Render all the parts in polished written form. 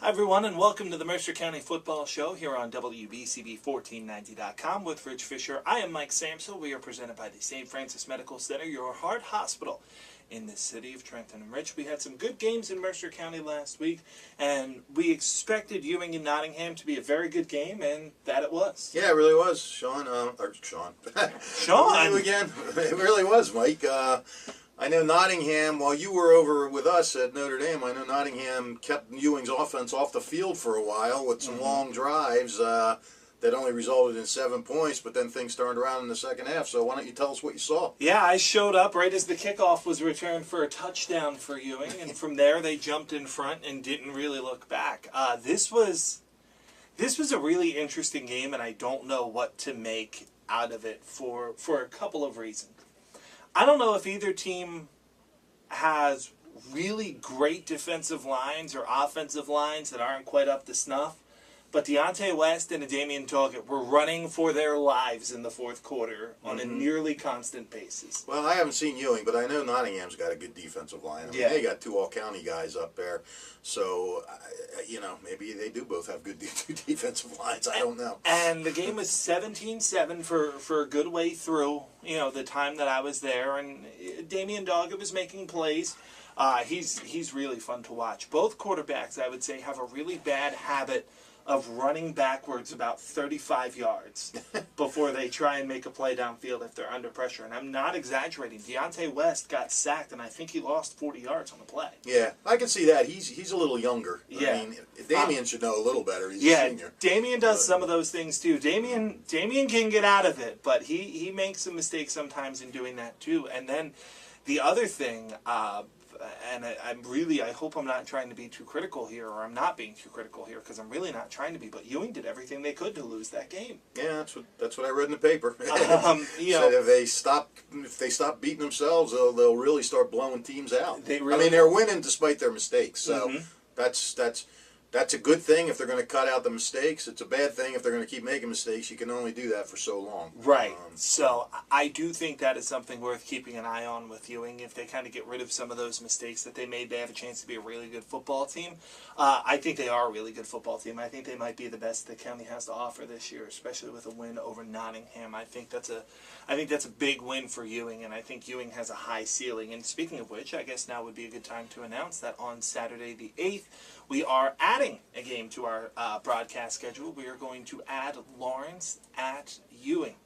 Hi everyone, and welcome to the Mercer County Football Show here on WBCB1490.com with Rich Fisher. I am Mike Samsel. We are presented by the St. Francis Medical Center, your heart hospital in the city of Trenton. And Rich, we had some good games in Mercer County last week, and we expected Ewing and Nottingham to be a very good game, and that it was. Yeah, it really was, Sean. Sean. Sean! Again, it really was, Mike. I know Nottingham, while you were over with us at Notre Dame, I know Nottingham kept Ewing's offense off the field for a while with some long drives that only resulted in 7 points, but then things turned around in the second half. So why don't you tell us what you saw? Yeah, I showed up right as the kickoff was returned for a touchdown for Ewing, and from there they jumped in front and didn't really look back. This was a really interesting game, and I don't know what to make out of it for a couple of reasons. I don't know if either team has really great defensive lines or offensive lines that aren't quite up to snuff, but Deontay West and Damian Doggett were running for their lives in the fourth quarter on a nearly constant basis. Well, I haven't seen Ewing, but I know Nottingham's got a good defensive line. I mean, they got two all-county guys up there, so, maybe they do both have good defensive lines. I don't know. And the game was 17-7 for a good way through, the time that I was there, and Damian Doggett was making plays. He's really fun to watch. Both quarterbacks, I would say, have a really bad habit of running backwards about 35 yards before they try and make a play downfield if they're under pressure. And I'm not exaggerating. Deontay West got sacked, and I think he lost 40 yards on the play. Yeah, I can see that. He's a little younger. Yeah. I mean, Damian should know a little better. He's a senior. Damian does some of those things too. Damian can get out of it, but he makes some mistakes sometimes in doing that too. And then the other thing, and I hope I'm not trying to be too critical here, or I'm not being too critical here, because I'm really not trying to be, but Ewing did everything they could to lose that game. Yeah, that's what I read in the paper. Said if they stop beating themselves, they'll really start blowing teams out. They're winning despite their mistakes, so that's a good thing if they're going to cut out the mistakes. It's a bad thing if they're going to keep making mistakes. You can only do that for so long. Right. So I do think that is something worth keeping an eye on with Ewing. If they kind of get rid of some of those mistakes that they made, they have a chance to be a really good football team. I think they are a really good football team. I think they might be the best the county has to offer this year, especially with a win over Nottingham. I think that's a big win for Ewing, and I think Ewing has a high ceiling. And speaking of which, I guess now would be a good time to announce that on Saturday the 8th, we are adding a game to our broadcast schedule. We are going to add Lawrence at Ewing.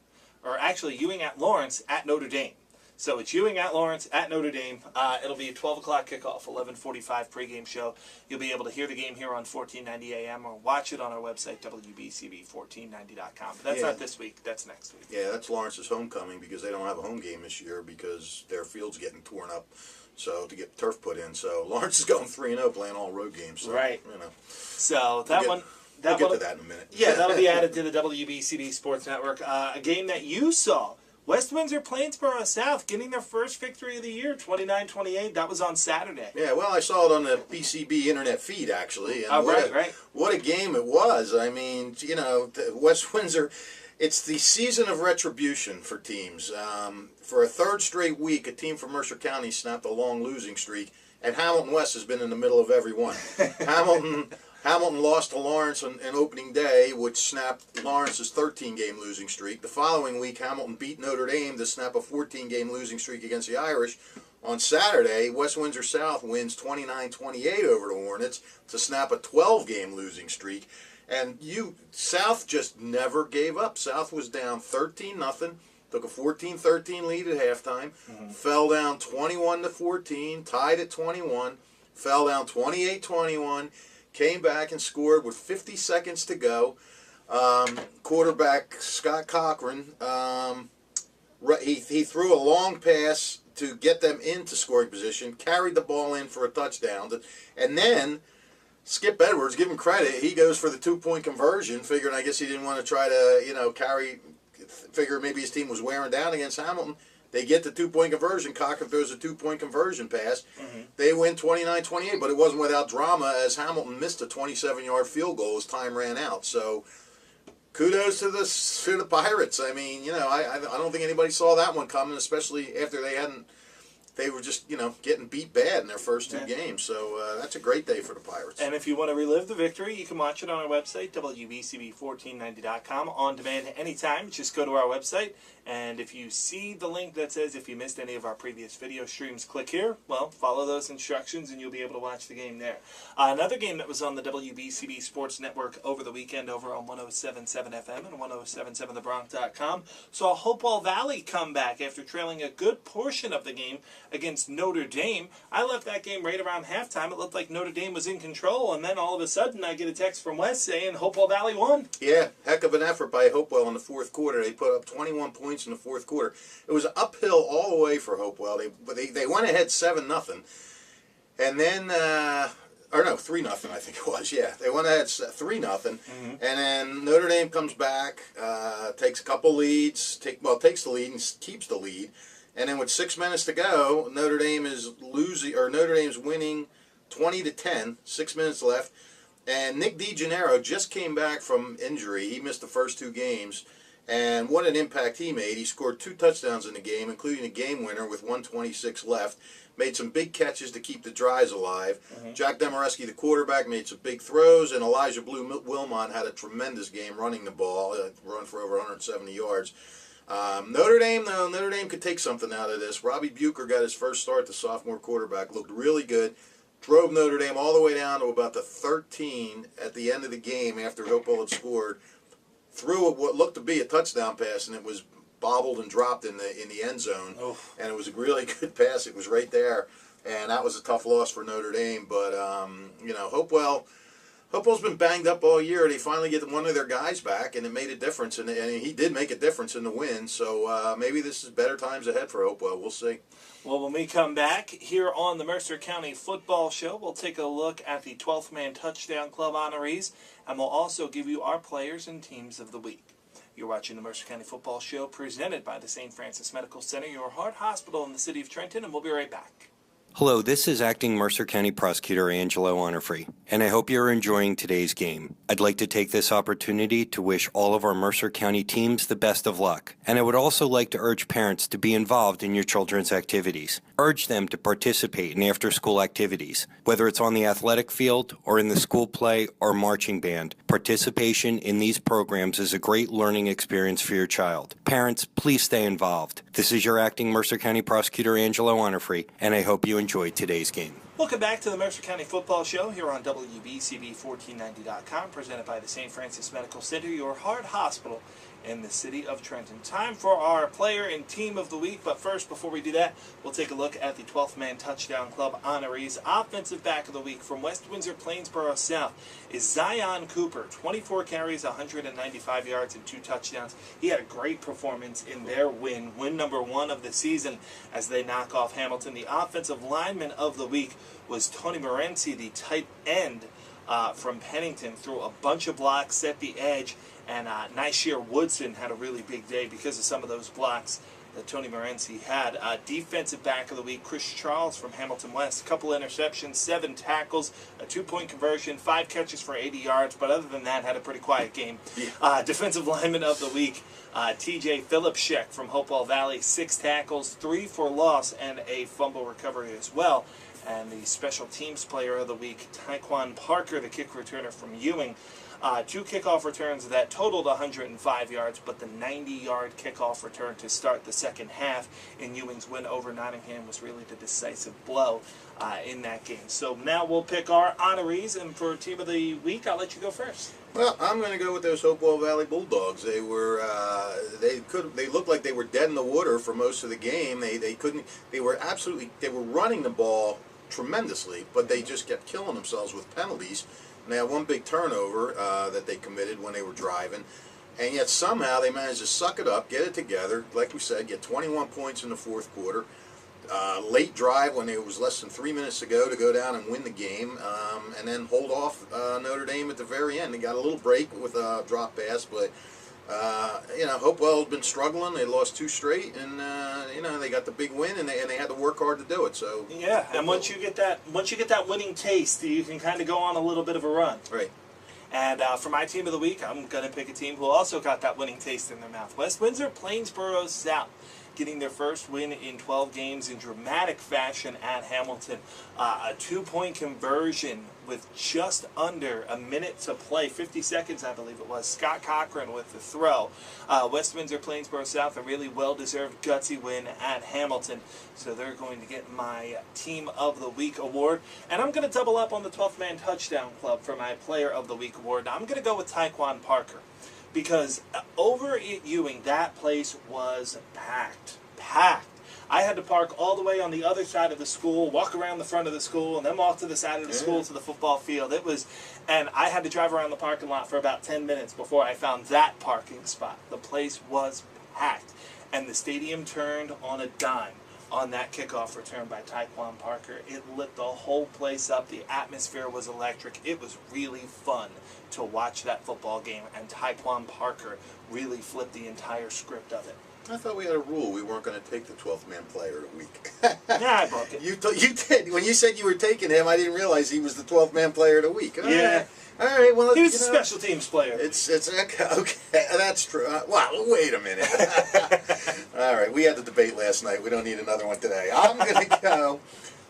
Or actually, Ewing at Lawrence at Notre Dame. So it's Ewing at Lawrence at Notre Dame. It'll be a 12 o'clock kickoff, 11:45 pregame show. You'll be able to hear the game here on 1490 AM or watch it on our website, WBCB1490.com. But that's not this week. That's next week. Yeah, that's Lawrence's homecoming because they don't have a home game this year because their field's getting torn up. So to get turf put in, so Lawrence is going 3-0, playing all road games. So, right. So that we'll get to that in a minute. Yeah, that'll be added to the WBCB Sports Network. A game that you saw, West Windsor Plainsboro South getting their first victory of the year, 29-28. That was on Saturday. Yeah, well, I saw it on the BCB internet feed actually. And what a game it was! I mean, West Windsor. It's the season of retribution for teams. For a third straight week, a team from Mercer County snapped a long losing streak, and Hamilton West has been in the middle of every one. Hamilton lost to Lawrence on opening day, which snapped Lawrence's 13-game losing streak. The following week, Hamilton beat Notre Dame to snap a 14-game losing streak against the Irish. On Saturday, West Windsor South wins 29-28 over the Hornets to snap a 12-game losing streak. And South just never gave up. South was down 13-0, took a 14-13 lead at halftime, fell down 21-14, tied at 21, fell down 28-21, came back and scored with 50 seconds to go. Quarterback Scott Cochran, he threw a long pass to get them into scoring position, carried the ball in for a touchdown, and then Skip Edwards, give him credit, he goes for the 2-point conversion, figuring I guess he didn't want to try to, figure maybe his team was wearing down against Hamilton. They get the 2-point conversion. Cochran throws a 2-point conversion pass. They win 29-28, but it wasn't without drama as Hamilton missed a 27-yard field goal as time ran out. So kudos to the Pirates. I mean, I don't think anybody saw that one coming, especially after they hadn't they were just, getting beat bad in their first two games. So that's a great day for the Pirates. And if you want to relive the victory, you can watch it on our website, WBCB1490.com, on demand anytime. Just go to our website, and if you see the link that says if you missed any of our previous video streams, click here. Well, follow those instructions, and you'll be able to watch the game there. Another game that was on the WBCB Sports Network over the weekend over on 107.7 FM and 107.7thebronx.com saw Hopewell Valley come back after trailing a good portion of the game against Notre Dame. I left that game right around halftime. It looked like Notre Dame was in control, and then all of a sudden I get a text from Wes saying Hopewell Valley won. Yeah, heck of an effort by Hopewell in the fourth quarter. They put up 21 points in the fourth quarter. It was uphill all the way for Hopewell. They went ahead 7-0, and then 3-0 I think it was. Yeah, they went ahead 3-0, and then Notre Dame comes back, takes a couple leads, takes the lead and keeps the lead. And then with 6 minutes to go, Notre Dame's winning 20-10. 6 minutes left, and Nick DeGennaro just came back from injury. He missed the first two games, and what an impact he made. He scored 2 touchdowns in the game, including a game winner with 1:26 left. Made some big catches to keep the drives alive. Jack Demoreski, the quarterback, made some big throws, and Elijah Blue Wilmot had a tremendous game running the ball, run for over 170 yards. Notre Dame could take something out of this. Robbie Bucher got his first start, the sophomore quarterback, looked really good. Drove Notre Dame all the way down to about the 13 at the end of the game after Hopewell had scored. Threw what looked to be a touchdown pass, and it was bobbled and dropped in the end zone. And it was a really good pass. It was right there, and that was a tough loss for Notre Dame. But Hopewell's been banged up all year. They finally get one of their guys back, and it made a difference. And he did make a difference in the win. So maybe this is better times ahead for Hopewell. We'll see. Well, when we come back here on the Mercer County Football Show, we'll take a look at the 12th Man Touchdown Club honorees, and we'll also give you our players and teams of the week. You're watching the Mercer County Football Show presented by the St. Francis Medical Center, your heart hospital in the city of Trenton, and we'll be right back. Hello, this is Acting Mercer County Prosecutor Angelo Honorfree, and I hope you're enjoying today's game. I'd like to take this opportunity to wish all of our Mercer County teams the best of luck, and I would also like to urge parents to be involved in your children's activities. Urge them to participate in after-school activities, whether it's on the athletic field or in the school play or marching band. Participation in these programs is a great learning experience for your child. Parents, please stay involved. This is your Acting Mercer County Prosecutor Angelo Honorfree, and I hope you enjoyed today's game. Welcome back to the Mercer County Football Show here on WBCB1490.com, presented by the St. Francis Medical Center, your heart hospital in the city of Trenton. Time for our player and team of the week, but first, before we do that, we'll take a look at the 12th Man Touchdown Club honorees. Offensive back of the week from West Windsor, Plainsboro South is Zion Cooper. 24 carries, 195 yards, and 2 touchdowns. He had a great performance in their win number 1 of the season as they knock off Hamilton. The offensive lineman of the week was Tony Morency, the tight end from Pennington. Threw a bunch of blocks, set the edge, and Nyshear Woodson had a really big day because of some of those blocks that Tony Morency had. Defensive back of the week, Chris Charles from Hamilton West. A couple interceptions, 7 tackles, a 2-point conversion, 5 catches for 80 yards, but other than that, had a pretty quiet game. Defensive lineman of the week, TJ Phillipschek from Hopewell Valley. 6 tackles, 3 for loss, and a fumble recovery as well. And the special teams player of the week, Tyquan Parker, the kick returner from Ewing. 2 kickoff returns that totaled 105 yards, but the 90-yard kickoff return to start the second half in Ewing's win over Nottingham was really the decisive blow in that game. So now we'll pick our honorees, and for Team of the Week, I'll let you go first. Well, I'm going to go with those Hopewell Valley Bulldogs. They were they looked like they were dead in the water for most of the game. They were running the ball tremendously, but they just kept killing themselves with penalties. And they had one big turnover that they committed when they were driving, and yet somehow they managed to suck it up, get it together, like we said, get 21 points in the fourth quarter. Late drive when it was less than 3 minutes to go down and win the game, and then hold off Notre Dame at the very end. They got a little break with a drop pass, but Hopewell had been struggling. They lost 2 straight, and they got the big win, and they had to work hard to do it. So yeah, and once you get that winning taste, you can kind of go on a little bit of a run. Right. And for my team of the week, I'm going to pick a team who also got that winning taste in their mouth. West Windsor, Plainsboro South. getting their first win in 12 games in dramatic fashion at Hamilton. A 2-point conversion with just under a minute to play, 50 seconds I believe it was. Scott Cochran with the throw. West Windsor, Plainsboro South, a really well-deserved gutsy win at Hamilton. So they're going to get my Team of the Week award. And I'm going to double up on the 12th Man Touchdown Club for my Player of the Week award. Now, I'm going to go with Tyquan Parker. Because over at Ewing, that place was packed. I had to park all the way on the other side of the school, walk around the front of the school, and then walk to the side of the school to the football field. And I had to drive around the parking lot for about 10 minutes before I found that parking spot. The place was packed. And the stadium turned on a dime on that kickoff return by Tyquan Parker. It lit the whole place up. The atmosphere was electric. It was really fun to watch that football game, and Tyquan Parker really flipped the entire script of it. I thought we had a rule we weren't going to take the 12th man player of the week. Yeah, I broke it. You did. When you said you were taking him, I didn't realize he was the 12th man player of the week. Yeah. All right. Well, he was a special teams player. It's okay. That's true. Wow. Wait a minute. All right. We had the debate last night. We don't need another one today. I'm going to go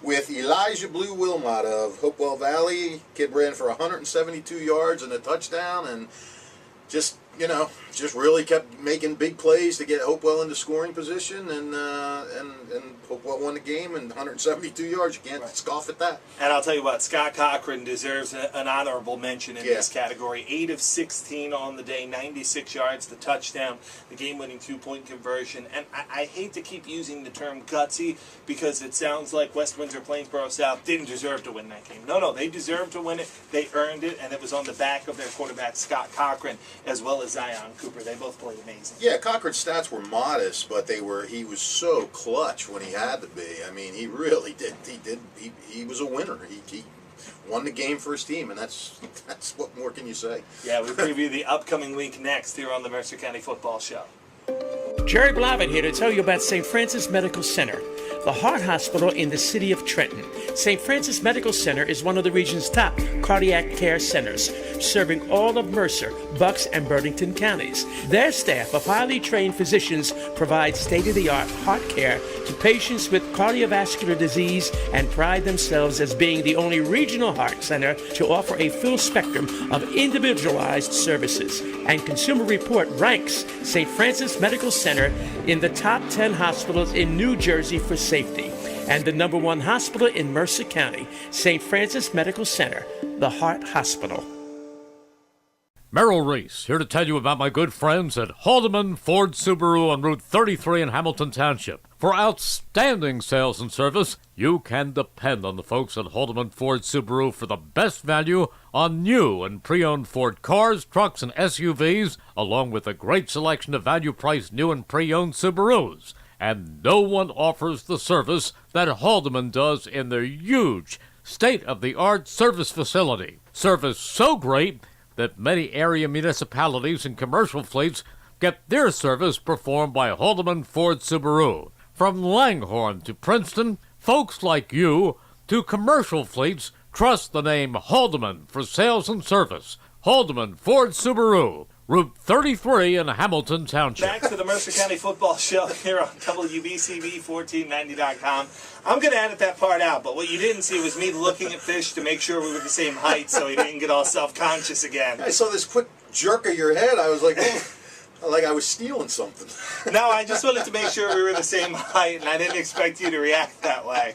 with Elijah Blue Wilmot of Hopewell Valley. Kid ran for 172 yards and a touchdown, and just really kept making big plays to get Hopewell into scoring position, and Hopewell won the game and 172 yards. You can't scoff at that. And I'll tell you what, Scott Cochran deserves an honorable mention in this category. 8 of 16 on the day, 96 yards, the touchdown, the game-winning 2-point conversion. And I hate to keep using the term gutsy because it sounds like West Windsor, Plainsboro South didn't deserve to win that game. No, they deserved to win it. They earned it, and it was on the back of their quarterback, Scott Cochran, as well as Zion Cooper. They both played amazing. Yeah, Cochran's stats were modest, but he was so clutch when he had to be. I mean, he really did. He was a winner. He won the game for his team, and that's what more can you say? Yeah, we preview the upcoming week next here on the Mercer County Football Show. Jerry Blavitt here to tell you about St. Francis Medical Center, the heart hospital in the city of Trenton. St. Francis Medical Center is one of the region's top cardiac care centers, serving all of Mercer, Bucks, and Burlington counties. Their staff of highly trained physicians provide state-of-the-art heart care to patients with cardiovascular disease and pride themselves as being the only regional heart center to offer a full spectrum of individualized services. And Consumer Report ranks St. Francis Medical Center in the top 10 hospitals in New Jersey for safety, and the #1 hospital in Mercer County, St. Francis Medical Center, the Heart Hospital. Merrill Reese, here to tell you about my good friends at Haldeman Ford Subaru on Route 33 in Hamilton Township. For outstanding sales and service, you can depend on the folks at Haldeman Ford Subaru for the best value on new and pre-owned Ford cars, trucks, and SUVs, along with a great selection of value-priced new and pre-owned Subarus. And no one offers the service that Haldeman does in their huge, state-of-the-art service facility. Service so great that many area municipalities and commercial fleets get their service performed by Haldeman Ford Subaru. From Langhorne to Princeton, folks like you, to commercial fleets, trust the name Haldeman for sales and service. Haldeman Ford Subaru, Route 33 in Hamilton Township. Back to the Mercer County Football Show here on WBCB1490.com. I'm going to edit that part out, but what you didn't see was me looking at Fish to make sure we were the same height so he didn't get all self-conscious again. I saw this quick jerk of your head. I was like, oh, like I was stealing something. No, I just wanted to make sure we were the same height, and I didn't expect you to react that way.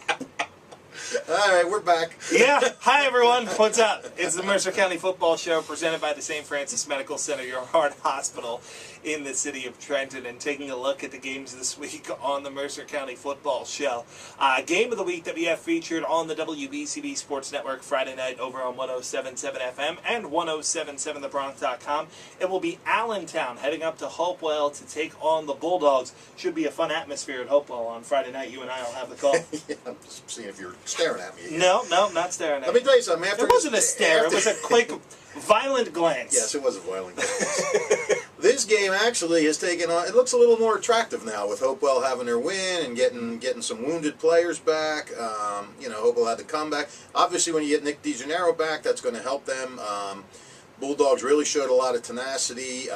All right, we're back. Yeah. Hi, everyone. What's up? It's the Mercer County Football Show presented by the St. Francis Medical Center, your heart hospital in the city of Trenton, and taking a look at the games this week on the Mercer County Football Show. Game of the week that we have featured on the WBCB Sports Network Friday night over on 107.7 FM and 107.7thebronx.com. It will be Allentown heading up to Hopewell to take on the Bulldogs. Should be a fun atmosphere at Hopewell on Friday night. You and I will have the call. Yeah, I'm just seeing if you're staring at me again. No, not staring at me. Let me tell you something. It wasn't a stare. It was a quick, violent glance. Yes, it was a violent glance. This game actually has taken on. It looks a little more attractive now with Hopewell having their win and getting some wounded players back. Hopewell had the comeback. Obviously, when you get Nick DeGennaro back, that's going to help them. Bulldogs really showed a lot of tenacity.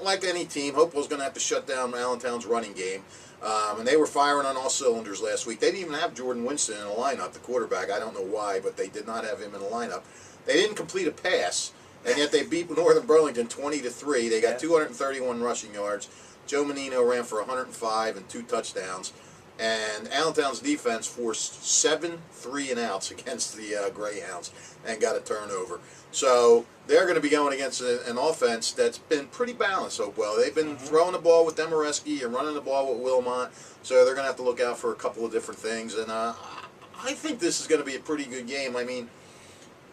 like any team, Hopewell's going to have to shut down Allentown's running game. And they were firing on all cylinders last week. They didn't even have Jordan Winston in the lineup, the quarterback. I don't know why, but they did not have him in the lineup. They didn't complete a pass, and yet they beat Northern Burlington 20-3. They got 231 rushing yards. Joe Menino ran for 105 and 2 touchdowns. And Allentown's defense forced 7 3-and-outs against the Greyhounds and got a turnover. So they're going to be going against an offense that's been pretty balanced, Hopewell. They've been throwing the ball with Demoreski and running the ball with Wilmot, so they're going to have to look out for a couple of different things. And I think this is going to be a pretty good game. I mean,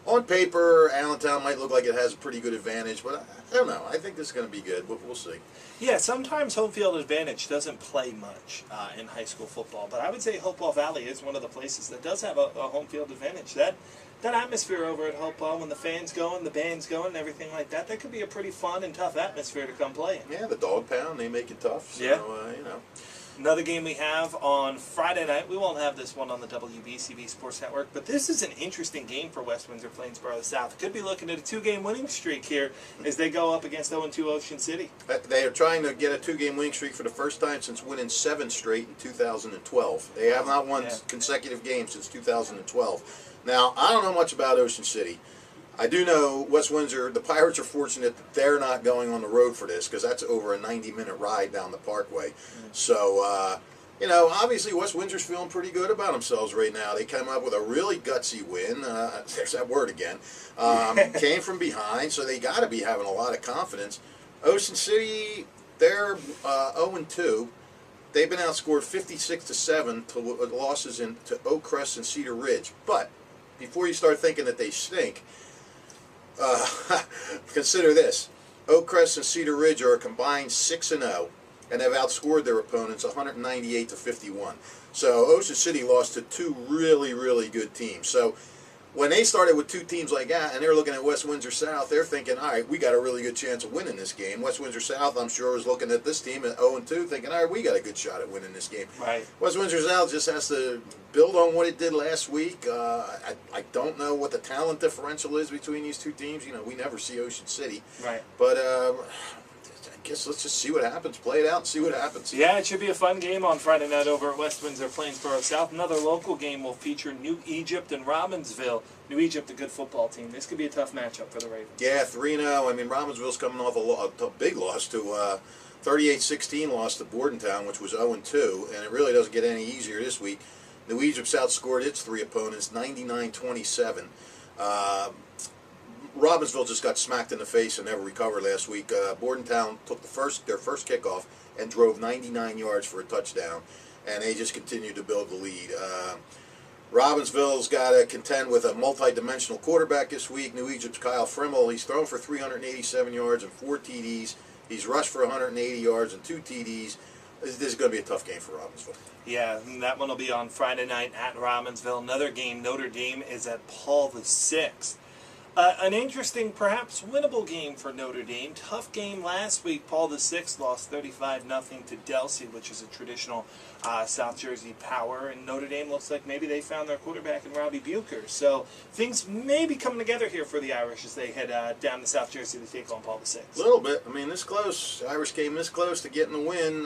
on paper, Allentown might look like it has a pretty good advantage, but I don't know. I think this is going to be good, but we'll see. Yeah, sometimes home field advantage doesn't play much in high school football, but I would say Hopewell Valley is one of the places that does have a home field advantage. That atmosphere over at Hopewell, when the fans going, the band's going, and everything like that, that could be a pretty fun and tough atmosphere to come play in. Yeah, the dog pound, they make it tough. So, yeah. You know. Another game we have on Friday night. We won't have this one on the WBCB Sports Network, but this is an interesting game for West Windsor Plainsboro South. Could be looking at a 2-game winning streak here as they go up against 0-2 Ocean City. They are trying to get a 2-game winning streak for the first time since winning 7 straight in 2012. They have not won consecutive games since 2012. Now, I don't know much about Ocean City. I do know West Windsor, the Pirates are fortunate that they're not going on the road for this because that's over a 90-minute ride down the Parkway. So, you know, obviously West Windsor's feeling pretty good about themselves right now. They came up with a really gutsy win. There's that word again. Came from behind, so they got to be having a lot of confidence. Ocean City, they're 0-2. They've been outscored 56-7 to losses to Oak Crest and Cedar Ridge. But before you start thinking that they stink, consider this. Oak Crest and Cedar Ridge are a combined 6-0 and have outscored their opponents 198-51. So Ocean City lost to 2 really, really good teams. So when they started with 2 teams like that and they're looking at West Windsor South, they're thinking, all right, we got a really good chance of winning this game. West Windsor South, I'm sure, is looking at this team at 0-2 thinking, all right, we got a good shot at winning this game. Right. West Windsor South just has to build on what it did last week. I don't know what the talent differential is between these 2 teams. You know, we never see Ocean City. Right. But I guess let's just see what happens. Play it out and see what happens. Yeah, it should be a fun game on Friday night over at West Windsor Plainsboro South. Another local game will feature New Egypt and Robbinsville. New Egypt, a good football team. This could be a tough matchup for the Ravens. Yeah, 3-0. I mean, Robbinsville's coming off a big loss to 38-16 loss to Bordentown, which was 0-2, and it really doesn't get any easier this week. New Egypt's outscored its 3 opponents 99-27. Robbinsville just got smacked in the face and never recovered last week. Bordentown took their first kickoff and drove 99 yards for a touchdown, and they just continued to build the lead. Robbinsville's got to contend with a multi-dimensional quarterback this week. New Egypt's Kyle Frimmel. He's thrown for 387 yards and 4 TDs. He's rushed for 180 yards and 2 TDs. This is going to be a tough game for Robbinsville. Yeah, and that one will be on Friday night at Robbinsville. Another game, Notre Dame is at Paul VI. An interesting, perhaps winnable game for Notre Dame. Tough game last week. Paul VI lost 35-0 to Delsey, which is a traditional South Jersey power. And Notre Dame looks like maybe they found their quarterback in Robbie Bucher. So things may be coming together here for the Irish as they head down to South Jersey to take on Paul VI. A little bit. I mean, this close. The Irish came this close to getting the win.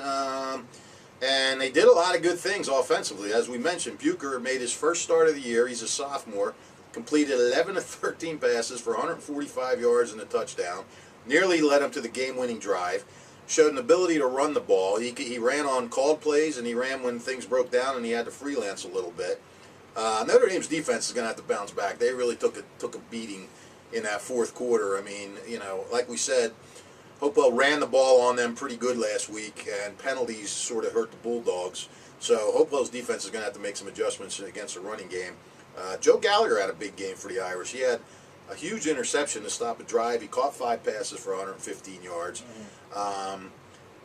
And they did a lot of good things offensively. As we mentioned, Bucher made his first start of the year. He's a sophomore. Completed 11 of 13 passes for 145 yards and a touchdown. Nearly led him to the game-winning drive. Showed an ability to run the ball. He ran on called plays, and he ran when things broke down, and he had to freelance a little bit. Notre Dame's defense is going to have to bounce back. They really took a beating in that fourth quarter. I mean, you know, like we said, Hopewell ran the ball on them pretty good last week, and penalties sort of hurt the Bulldogs. So Hopewell's defense is going to have to make some adjustments against the running game. Joe Gallagher had a big game for the Irish. He had a huge interception to stop a drive. He caught 5 passes for 115 yards.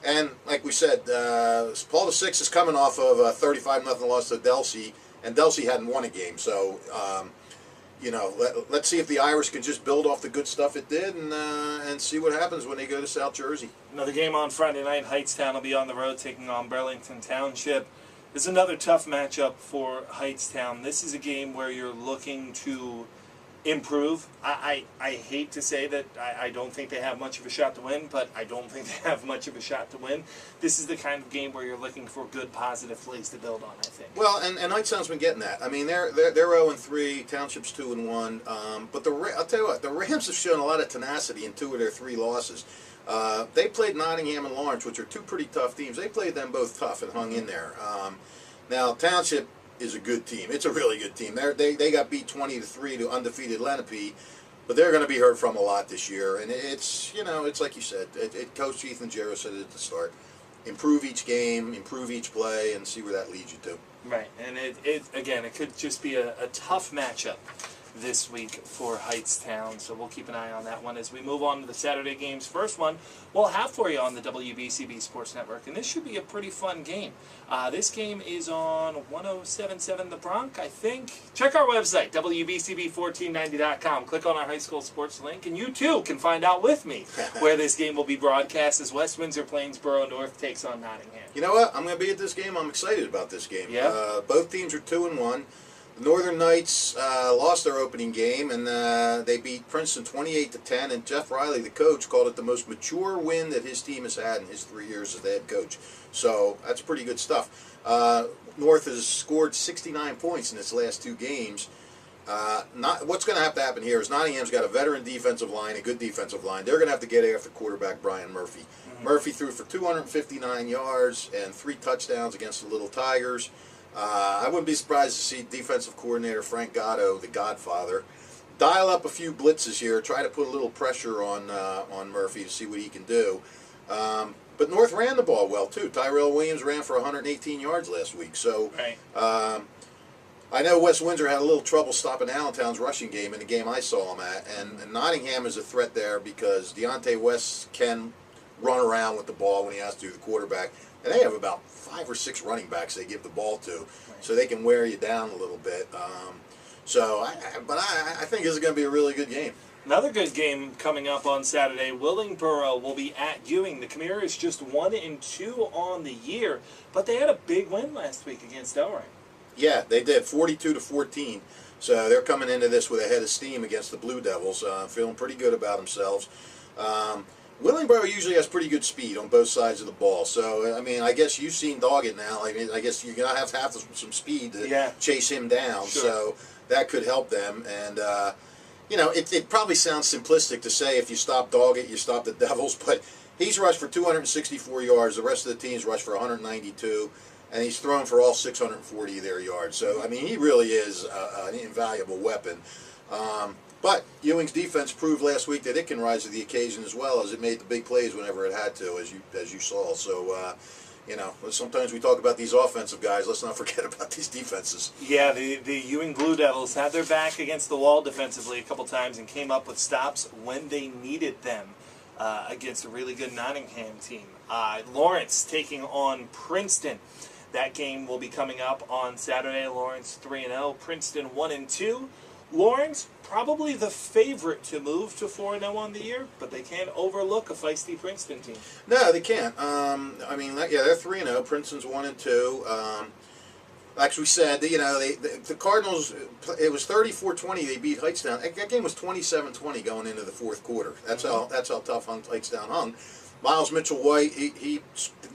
And like we said, Paul VI is coming off of a 35-0 loss to Delsey, and Delsey hadn't won a game. So, you know, let's see if the Irish can just build off the good stuff it did and see what happens when they go to South Jersey. Another game on Friday night. Hightstown will be on the road taking on Burlington Township. This is another tough matchup for Hightstown. This is a game where you're looking to improve. I hate to say that I don't think they have much of a shot to win, but I don't think they have much of a shot to win. This is the kind of game where you're looking for good, positive plays to build on, I think. Well, and Hightstown's been getting that. I mean, they're 0-3, Township's 2-1. But I'll tell you what, the Rams have shown a lot of tenacity in 2 of their 3 losses. They played Nottingham and Lawrence, which are 2 pretty tough teams. They played them both tough and hung in there. Now, Township is a good team. It's a really good team. They got beat 20-3 to undefeated Lenape, but they're going to be heard from a lot this year. And it's like you said. Coach Ethan Jarrett said it at the start. Improve each game, improve each play, and see where that leads you to. Right, and it could just be a tough matchup this week for Hightstown, so we'll keep an eye on that one as we move on to the Saturday games. First one we'll have for you on the WBCB Sports Network, and this should be a pretty fun game. This game is on 107.7 The Bronx, I think. Check our website, WBCB1490.com. Click on our high school sports link, and you too can find out with me where this game will be broadcast as West Windsor Plainsboro North takes on Nottingham. You know what? I'm going to be at this game. I'm excited about this game. Yeah. Both teams are 2-1. The Northern Knights lost their opening game, and they beat Princeton 28-10. And Jeff Riley, the coach, called it the most mature win that his team has had in his 3 years as the head coach. So that's pretty good stuff. North has scored 69 points in its last 2 games. What's going to have to happen here is Nottingham's got a veteran defensive line, a good defensive line. They're going to have to get after quarterback Brian Murphy. Mm-hmm. Murphy threw for 259 yards and 3 touchdowns against the Little Tigers. I wouldn't be surprised to see defensive coordinator Frank Gatto, the Godfather, dial up a few blitzes here, try to put a little pressure on Murphy to see what he can do. But North ran the ball well, too. Tyrell Williams ran for 118 yards last week. So right. I know West Windsor had a little trouble stopping Allentown's rushing game in the game I saw him at. And Nottingham is a threat there because Deontay West can run around with the ball when he has to, the quarterback. And they have about 5 or 6 running backs they give the ball to, so they can wear you down a little bit. I think this is going to be a really good game. Another good game coming up on Saturday. Willingboro will be at Ewing. The Chimera is just 1-2 on the year, but they had a big win last week against Elray. Yeah, they did, 42-14. So they're coming into this with a head of steam against the Blue Devils, feeling pretty good about themselves. Willingboro usually has pretty good speed on both sides of the ball. So, I mean, I guess you've seen Doggett now. I mean, I guess you're going to have some speed to chase him down. Sure. So that could help them. And, it probably sounds simplistic to say if you stop Doggett, you stop the Devils. But he's rushed for 264 yards. The rest of the team's rushed for 192. And he's thrown for all 640 of their yards. So, I mean, he really is an invaluable weapon. But Ewing's defense proved last week that it can rise to the occasion as well, as it made the big plays whenever it had to, as you saw. So, sometimes we talk about these offensive guys. Let's not forget about these defenses. Yeah, the Ewing Blue Devils had their back against the wall defensively a couple times and came up with stops when they needed them against a really good Nottingham team. Lawrence taking on Princeton. That game will be coming up on Saturday. Lawrence 3-0, Princeton 1-2. Lawrence, probably the favorite to move to 4-0 on the year, but they can't overlook a feisty Princeton team. No, they can't. They're 3-0. Princeton's 1-2. Like we said, the Cardinals, it was 34-20. They beat Hightstown. That game was 27-20 going into the fourth quarter. That's how tough Hightstown hung. Miles Mitchell-White, he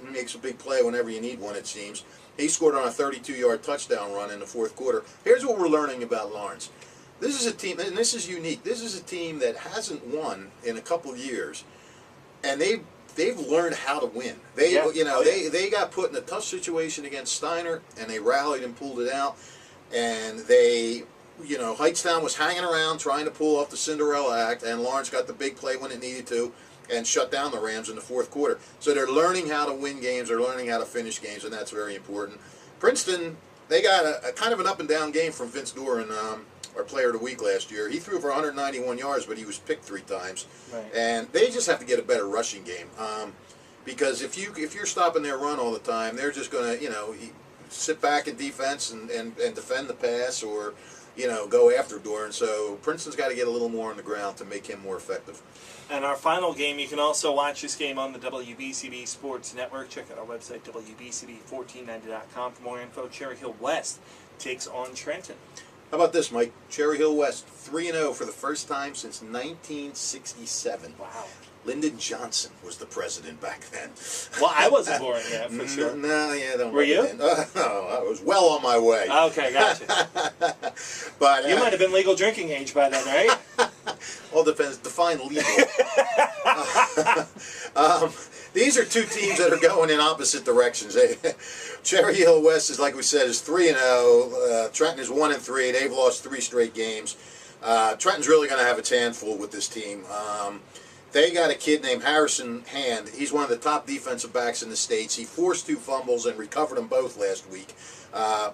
makes a big play whenever you need one, it seems. He scored on a 32-yard touchdown run in the fourth quarter. Here's what we're learning about Lawrence. This is a team, and this is unique. This is a team that hasn't won in a couple of years, and they've learned how to win. They got put in a tough situation against Steiner, and they rallied and pulled it out. And Hightstown was hanging around trying to pull off the Cinderella act, and Lawrence got the big play when it needed to, and shut down the Rams in the fourth quarter. So they're learning how to win games. They're learning how to finish games, and that's very important. Princeton, they got a kind of an up and down game from Vince Doran. Our player of the week last year. He threw for 191 yards, but he was picked 3 times. Right. And they just have to get a better rushing game. Because if you're stopping their run all the time, they're just going to, sit back in defense and defend the pass or, go after Doran. So Princeton's got to get a little more on the ground to make him more effective. And our final game, you can also watch this game on the WBCB Sports Network. Check out our website, WBCB1490.com for more info. Cherry Hill West takes on Trenton. How about this, Mike? Cherry Hill West, 3-0 for the first time since 1967. Wow. Lyndon Johnson was the president back then. Well, I wasn't born yet, for sure. No, yeah, don't. Were you? No, I was well on my way. Okay, gotcha. But you might have been legal drinking age by then, right? All depends. Define legal. These are two teams that are going in opposite directions. Cherry Hill West is, like we said, is 3-0. Trenton is 1-3. They've lost 3 straight games. Trenton's really going to have its handful with this team. They got a kid named Harrison Hand. He's one of the top defensive backs in the States. He forced 2 fumbles and recovered them both last week.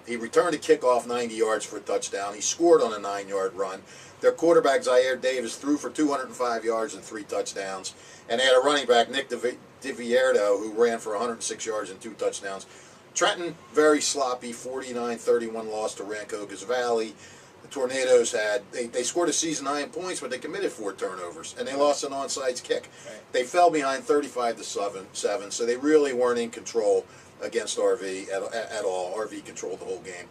He returned a kickoff 90 yards for a touchdown. He scored on a 9-yard run. Their quarterback, Zaire Davis, threw for 205 yards and 3 touchdowns. And they had a running back, Nick DiVierto, who ran for 106 yards and 2 touchdowns. Trenton, very sloppy, 49-31 loss to Rancocas Valley. The Tornadoes they scored a season-high points, but they committed 4 turnovers, and they lost an onside kick. Right. They fell behind 35-7, so they really weren't in control against RV at all. RV controlled the whole game.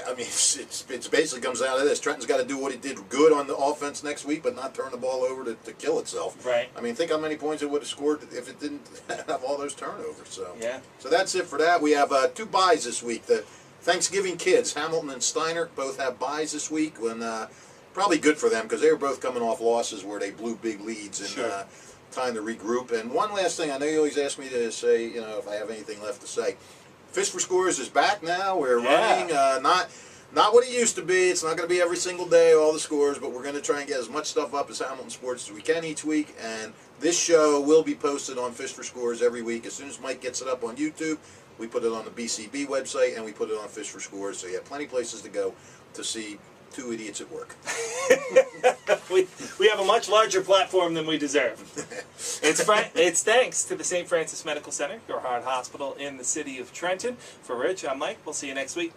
I mean, it basically comes down to this. Trenton's got to do what it did good on the offense next week, but not turn the ball over to kill itself. Right. I mean, think how many points it would have scored if it didn't have all those turnovers. So yeah. So that's it for that. We have 2 byes this week. The Thanksgiving kids, Hamilton and Steiner, both have byes this week. When probably good for them because they were both coming off losses where they blew big leads and sure. Time to regroup. And one last thing, I know you always ask me to say, if I have anything left to say. Fish for Scores is back now. We're running, not what it used to be. It's not going to be every single day, all the scores, but we're going to try and get as much stuff up as Hamilton Sports as we can each week. And this show will be posted on Fish for Scores every week. As soon as Mike gets it up on YouTube, we put it on the BCB website, and we put it on Fish for Scores. So you have plenty of places to go to see 2 idiots at work. we have a much larger platform than we deserve. It's thanks to the St. Francis Medical Center, your heart hospital in the city of Trenton. For Rich, I'm Mike. We'll see you next week.